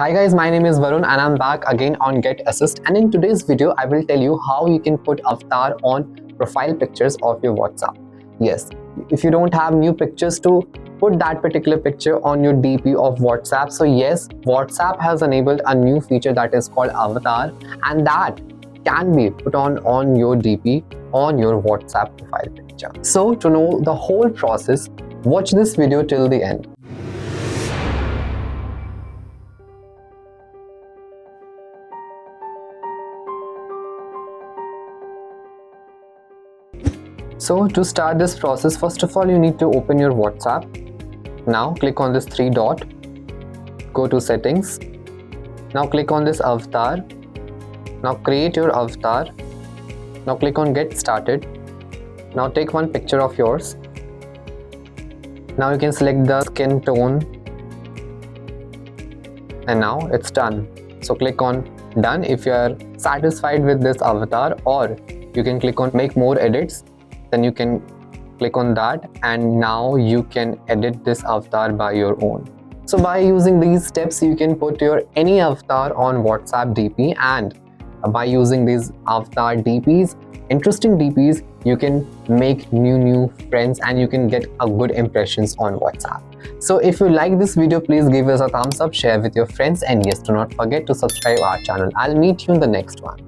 Hi guys, my name is Varun and I'm back again on GetAssist, and in today's video I will tell you how you can put avatar on profile pictures of your WhatsApp. Yes, if you don't have new pictures to put that particular picture on your DP of WhatsApp, so yes, WhatsApp has enabled a new feature that is called avatar, and that can be put on your DP on your WhatsApp profile picture. So to know the whole process, watch this video till the end. So to start this process, first of all you need to open your WhatsApp. Now click on this three dot, go to settings. Now click on this avatar. Now create your avatar. Now click on get started. Now take one picture of yours. Now you can select the skin tone, and now it's done. So click on done if you are satisfied with this avatar, or you can click on make more edits. Then you can click on that, and now you can edit this avatar by your own. So by using these steps you can put your any avatar on WhatsApp DP, and by using these avatar DPs, interesting DPs, you can make new friends and you can get a good impressions on WhatsApp. So if you like this video, please give us a thumbs up, share with your friends, and yes, do not forget to subscribe our channel. I'll meet you in the next one.